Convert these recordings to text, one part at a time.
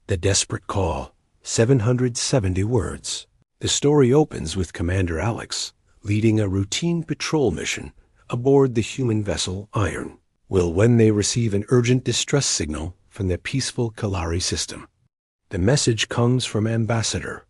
The Desperate Call, 770 words. The story opens with Commander Alex leading a routine patrol mission aboard the human vessel Iron, when they receive an urgent distress signal from the peaceful Kalari system. The message comes from Ambassador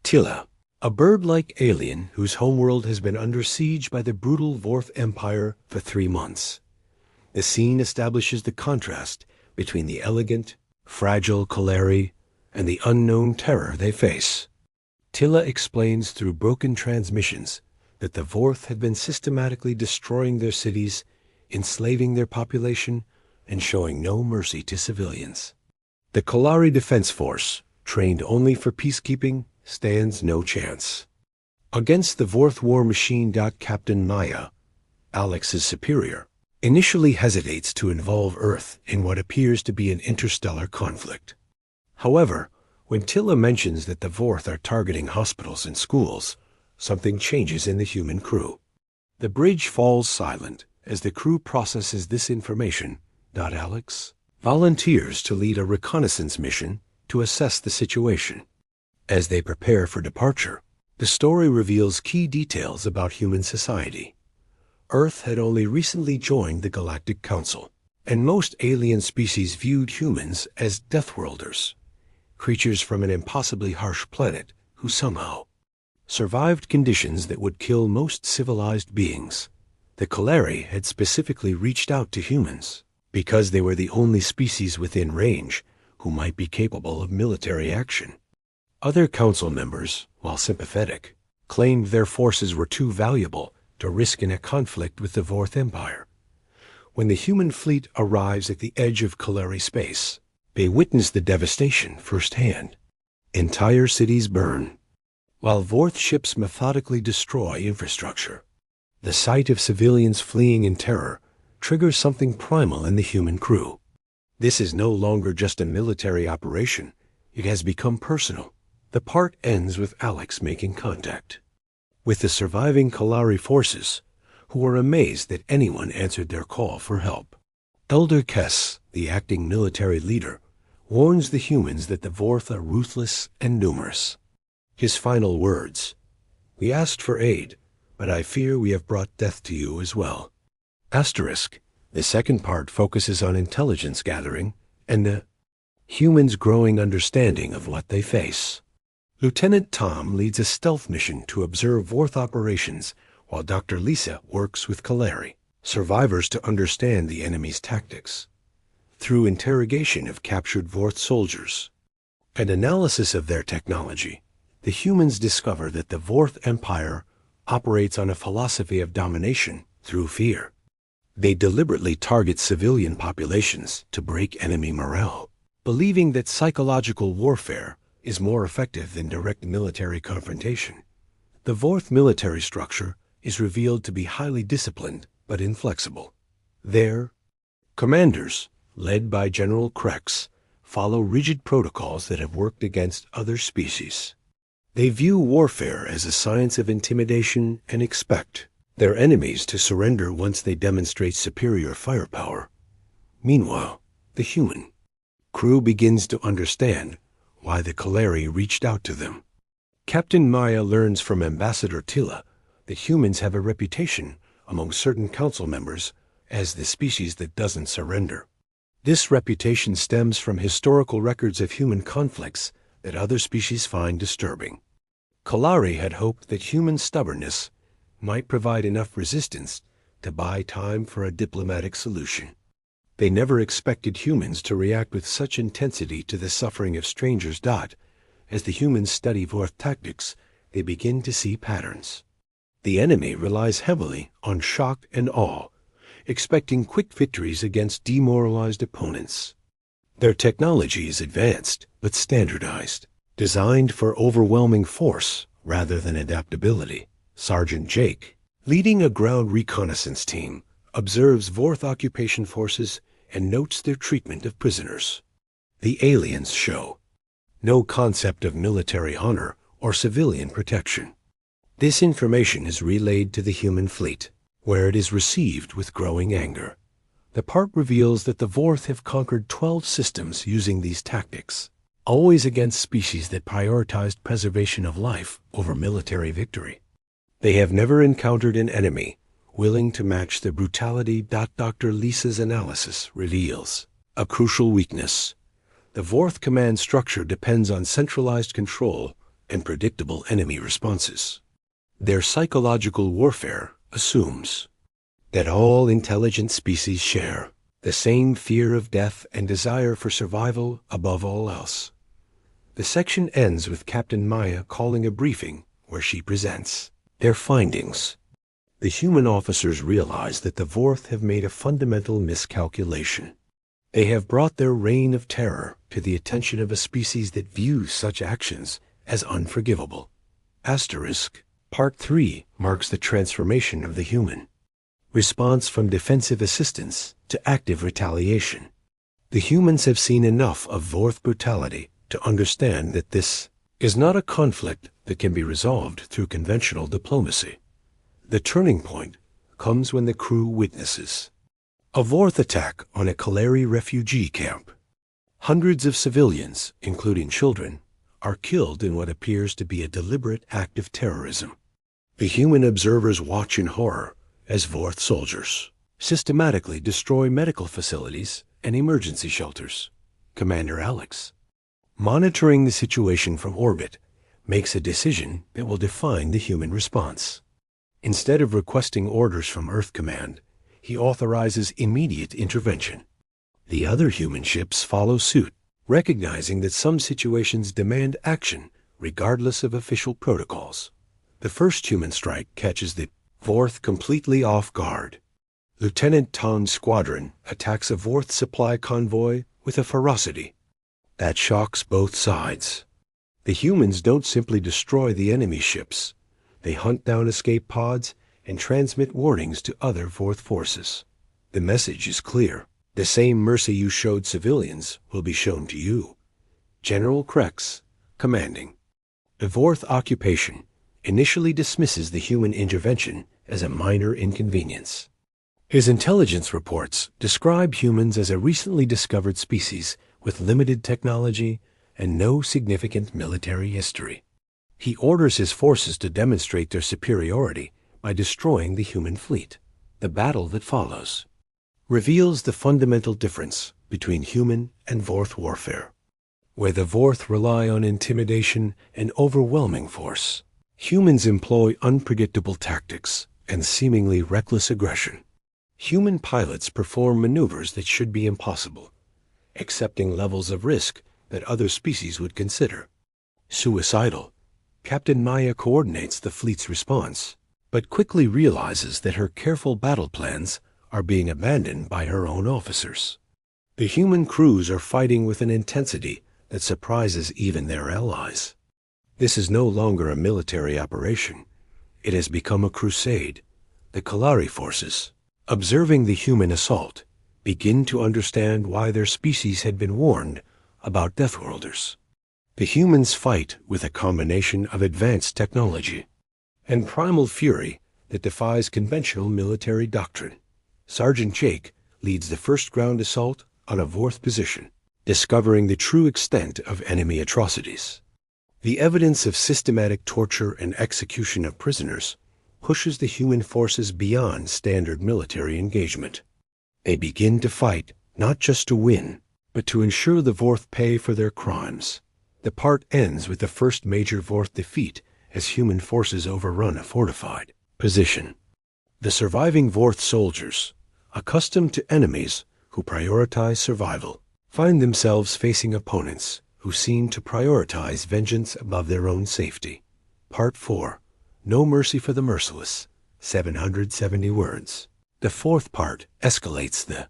Tilla, a bird-like alien whose homeworld has been under siege by the brutal Vorth Empire for 3 months. The scene establishes the contrast between the elegant, fragile Kalari and the unknown terror they face. Tilla explains through broken transmissions that the Vorth had been systematically destroying their cities, enslaving their population, and showing no mercy to civilians. The Kalari Defense Force, trained only for peacekeeping, stands no chance. Against the Vorth war machine. Captain Maya, Alex's superior, initially hesitates to involve Earth in what appears to be an interstellar conflict. However, when Tilla mentions that the Vorth are targeting hospitals and schools, something changes in the human crew. The bridge falls silent as the crew processes this information. Alex volunteers to lead a reconnaissance mission to assess the situation. As they prepare for departure, the story reveals key details about human society. Earth had only recently joined the Galactic Council, and most alien species viewed humans as Deathworlders, creatures from an impossibly harsh planet who somehow survived conditions that would kill most civilized beings. The Kalari had specifically reached out to humans because they were the only species within range who might be capable of military action. Other council members, while sympathetic, claimed their forces were too valuable to risk in a conflict with the Vorth Empire. When the human fleet arrives at the edge of Kalari space, they witness the devastation firsthand. Entire cities burn, while Vorth ships methodically destroy infrastructure. The sight of civilians fleeing in terror triggers something primal in the human crew. This is no longer just a military operation. It has become personal. The part ends with Alex making contact with the surviving Kalari forces, who were amazed that anyone answered their call for help. Elder Kess, the acting military leader, warns the humans that the Vorth are ruthless and numerous. His final words: "We asked for aid, but I fear we have brought death to you as well." The second part focuses on intelligence gathering and the humans' growing understanding of what they face. Lieutenant Tom leads a stealth mission to observe Vorth operations, while Dr. Lisa works with Kalari survivors to understand the enemy's tactics. Through interrogation of captured Vorth soldiers and analysis of their technology, the humans discover that the Vorth Empire operates on a philosophy of domination through fear. They deliberately target civilian populations to break enemy morale, believing that psychological warfare is more effective than direct military confrontation. The Vorth military structure is revealed to be highly disciplined but inflexible. Their commanders, led by General Krex, follow rigid protocols that have worked against other species. They view warfare as a science of intimidation and expect their enemies to surrender once they demonstrate superior firepower. Meanwhile, the human crew begins to understand why the Kalari reached out to them. Captain Maya learns from Ambassador Tilla that humans have a reputation among certain council members as the species that doesn't surrender. This reputation stems from historical records of human conflicts that other species find disturbing. Kalari had hoped that human stubbornness might provide enough resistance to buy time for a diplomatic solution. They never expected humans to react with such intensity to the suffering of strangers. As the humans study Vorth tactics, they begin to see patterns. The enemy relies heavily on shock and awe, expecting quick victories against demoralized opponents. Their technology is advanced but standardized, designed for overwhelming force rather than adaptability. Sergeant Jake, leading a ground reconnaissance team, observes Vorth occupation forces and notes their treatment of prisoners. The aliens show no concept of military honor or civilian protection. This information is relayed to the human fleet, where it is received with growing anger. The part reveals that the Vorth have conquered 12 systems using these tactics. always against species that prioritized preservation of life over military victory. They have never encountered an enemy willing to match the brutality. Dr. Lisa's analysis reveals a crucial weakness. The Vorth command structure depends on centralized control and predictable enemy responses. Their psychological warfare assumes that all intelligent species share the same fear of death and desire for survival above all else. The section ends with Captain Maya calling a briefing where she presents their findings. The human officers realize that the Vorth have made a fundamental miscalculation. They have brought their reign of terror to the attention of a species that views such actions as unforgivable. Part 3 marks the transformation of the human response from defensive assistance to active retaliation. The humans have seen enough of Vorth brutality to understand that this is not a conflict that can be resolved through conventional diplomacy. The turning point comes when the crew witnesses a Vorth attack on a Kalari refugee camp. Hundreds of civilians, including children, are killed in what appears to be a deliberate act of terrorism. The human observers watch in horror as Vorth soldiers systematically destroy medical facilities and emergency shelters. Commander Alex, monitoring the situation from orbit, makes a decision that will define the human response. Instead of requesting orders from Earth Command, he authorizes immediate intervention. The other human ships follow suit, recognizing that some situations demand action regardless of official protocols. The first human strike catches the Vorth completely off guard. Lieutenant Ton's squadron attacks a Vorth supply convoy with a ferocity that shocks both sides. The humans don't simply destroy the enemy ships. They hunt down escape pods and transmit warnings to other Vorth forces. The message is clear. The same mercy you showed civilians will be shown to you. General Krex, commanding. The Vorth occupation initially dismisses the human intervention as a minor inconvenience. His intelligence reports describe humans as a recently discovered species with limited technology and no significant military history. He orders his forces to demonstrate their superiority by destroying the human fleet. The battle that follows reveals the fundamental difference between human and Vorth warfare. Where the Vorth rely on intimidation and overwhelming force, humans employ unpredictable tactics and seemingly reckless aggression. Human pilots perform maneuvers that should be impossible, accepting levels of risk that other species would consider suicidal. Captain Maya coordinates the fleet's response, but quickly realizes that her careful battle plans are being abandoned by her own officers. The human crews are fighting with an intensity that surprises even their allies. This is no longer a military operation. It has become a crusade. The Kalari forces, observing the human assault, begin to understand why their species had been warned about Deathworlders. The humans fight with a combination of advanced technology and primal fury that defies conventional military doctrine. Sergeant Jake leads the first ground assault on a Vorth position, discovering the true extent of enemy atrocities. The evidence of systematic torture and execution of prisoners pushes the human forces beyond standard military engagement. They begin to fight not just to win, but to ensure the Vorth pay for their crimes. The part ends with the first major Vorth defeat as human forces overrun a fortified position. The surviving Vorth soldiers, accustomed to enemies who prioritize survival, find themselves facing opponents who seem to prioritize vengeance above their own safety. Part 4. No Mercy for the Merciless. 770 words. The fourth part escalates the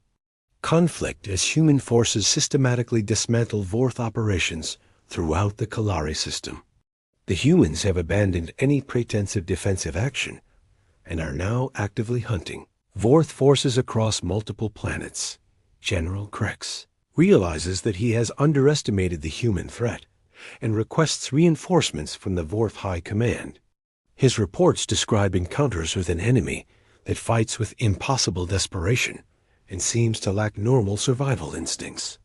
conflict as human forces systematically dismantle Vorth operations throughout the Kalari system. The humans have abandoned any pretense of defensive action and are now actively hunting Vorth forces across multiple planets. General Krex realizes that he has underestimated the human threat and requests reinforcements from the Vorth High Command. His reports describe encounters with an enemy that fights with impossible desperation and seems to lack normal survival instincts.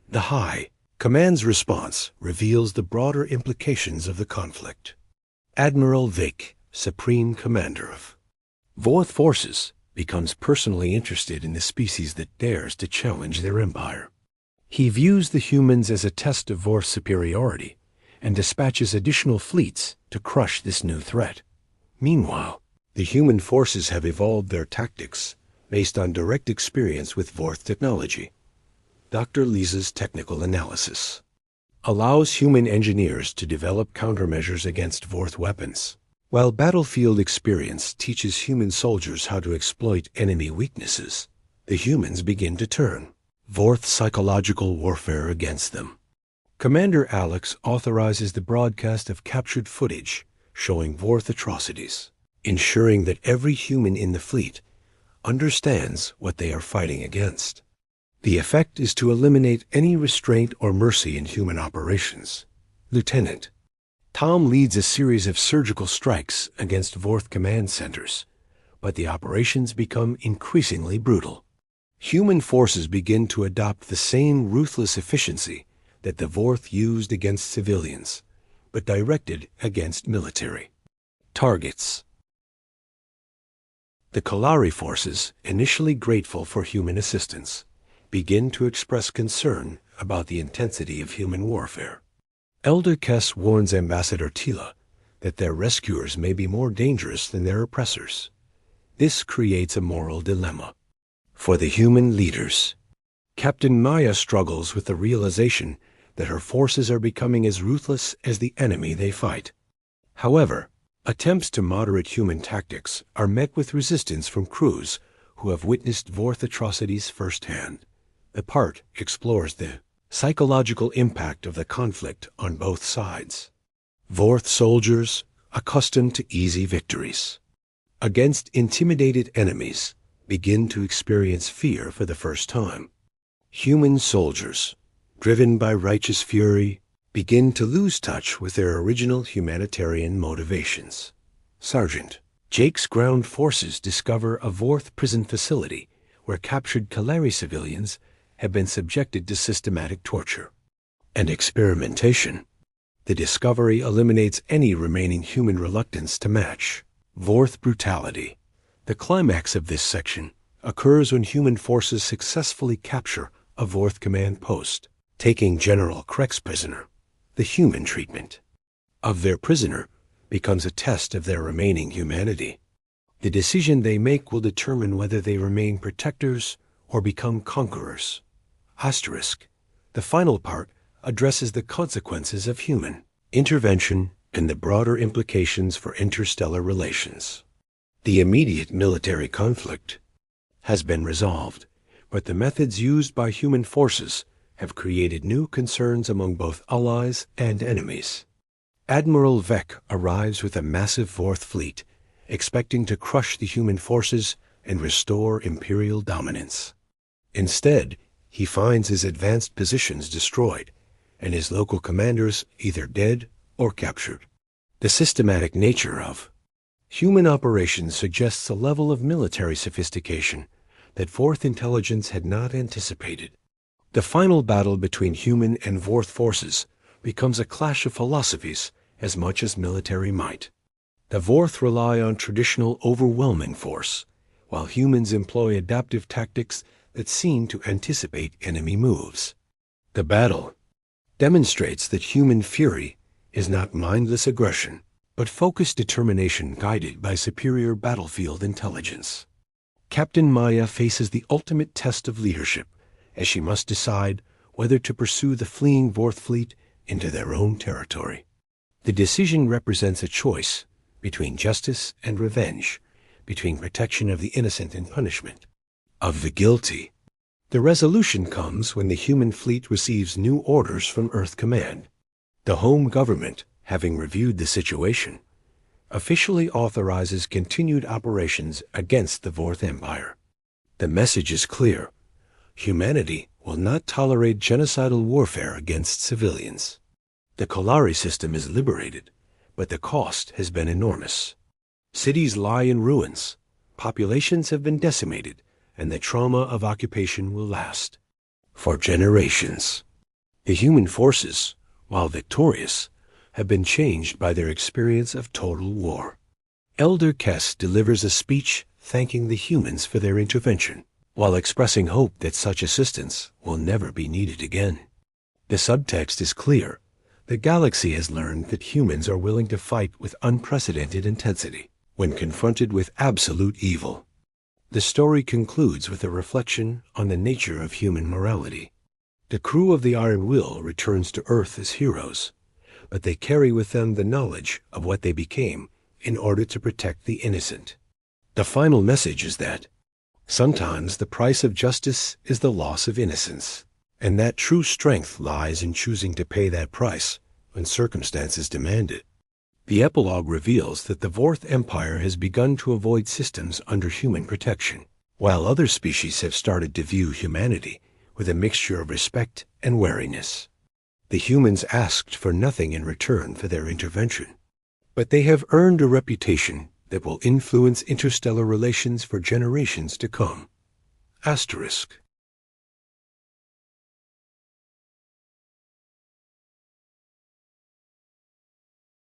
The High Command's response reveals the broader implications of the conflict. Admiral Vic, Supreme Commander of Voth forces, becomes personally interested in the species that dares to challenge their empire. He views the humans as a test of Vorth's superiority and dispatches additional fleets to crush this new threat. Meanwhile, the human forces have evolved their tactics based on direct experience with Vorth technology. Dr. Lisa's technical analysis allows human engineers to develop countermeasures against Vorth weapons, while battlefield experience teaches human soldiers how to exploit enemy weaknesses. The humans begin to turn Vorth psychological warfare against them. Commander Alex authorizes the broadcast of captured footage showing Vorth atrocities, ensuring that every human in the fleet understands what they are fighting against. The effect is to eliminate any restraint or mercy in human operations. Lieutenant Tom leads a series of surgical strikes against Vorth command centers, but the operations become increasingly brutal. Human forces begin to adopt the same ruthless efficiency that the Vorth used against civilians, but directed against military targets. The Kalari forces, initially grateful for human assistance, begin to express concern about the intensity of human warfare. Elder Kess warns Ambassador Tila that their rescuers may be more dangerous than their oppressors. This creates a moral dilemma for the human leaders. Captain Maya struggles with the realization that her forces are becoming as ruthless as the enemy they fight. However, attempts to moderate human tactics are met with resistance from crews who have witnessed Vorth atrocities firsthand. The part explores the psychological impact of the conflict on both sides. Vorth soldiers, accustomed to easy victories against intimidated enemies, begin to experience fear for the first time. Human soldiers, driven by righteous fury, begin to lose touch with their original humanitarian motivations. Sergeant Jake's ground forces discover a Vorth prison facility where captured Kalari civilians have been subjected to systematic torture and experimentation. The discovery eliminates any remaining human reluctance to match Vorth brutality. The climax of this section occurs when human forces successfully capture a Vorth command post, taking General Krex prisoner. The human treatment of their prisoner becomes a test of their remaining humanity. The decision they make will determine whether they remain protectors or become conquerors. Asterisk. The final part addresses the consequences of human intervention and the broader implications for interstellar relations. The immediate military conflict has been resolved, but the methods used by human forces have created new concerns among both allies and enemies. Admiral Vec arrives with a massive Vorth fleet, expecting to crush the human forces and restore imperial dominance. Instead, he finds his advanced positions destroyed and his local commanders either dead or captured. The systematic nature of human operations suggests a level of military sophistication that Vorth intelligence had not anticipated. The final battle between human and Vorth forces becomes a clash of philosophies as much as military might. The Vorth rely on traditional overwhelming force, while humans employ adaptive tactics that seem to anticipate enemy moves. The battle demonstrates that human fury is not mindless aggression, but focused determination guided by superior battlefield intelligence. Captain Maya faces the ultimate test of leadership, as she must decide whether to pursue the fleeing Vorth fleet into their own territory. The decision represents a choice between justice and revenge, between protection of the innocent and punishment of the guilty. The resolution comes when the human fleet receives new orders from Earth Command. The home government, having reviewed the situation, officially authorizes continued operations against the Vorth Empire. The message is clear. Humanity will not tolerate genocidal warfare against civilians. The Kalari system is liberated, but the cost has been enormous. Cities lie in ruins, populations have been decimated, and the trauma of occupation will last for generations. The human forces, while victorious, have been changed by their experience of total war. Elder Kess delivers a speech thanking the humans for their intervention, while expressing hope that such assistance will never be needed again. The subtext is clear. The galaxy has learned that humans are willing to fight with unprecedented intensity when confronted with absolute evil. The story concludes with a reflection on the nature of human morality. The crew of the Iron Will returns to Earth as heroes, but they carry with them the knowledge of what they became in order to protect the innocent. The final message is that sometimes the price of justice is the loss of innocence, and that true strength lies in choosing to pay that price when circumstances demand it. The epilogue reveals that the Vorth Empire has begun to avoid systems under human protection, while other species have started to view humanity with a mixture of respect and wariness. The humans asked for nothing in return for their intervention, but they have earned a reputation that will influence interstellar relations for generations to come. Asterisk.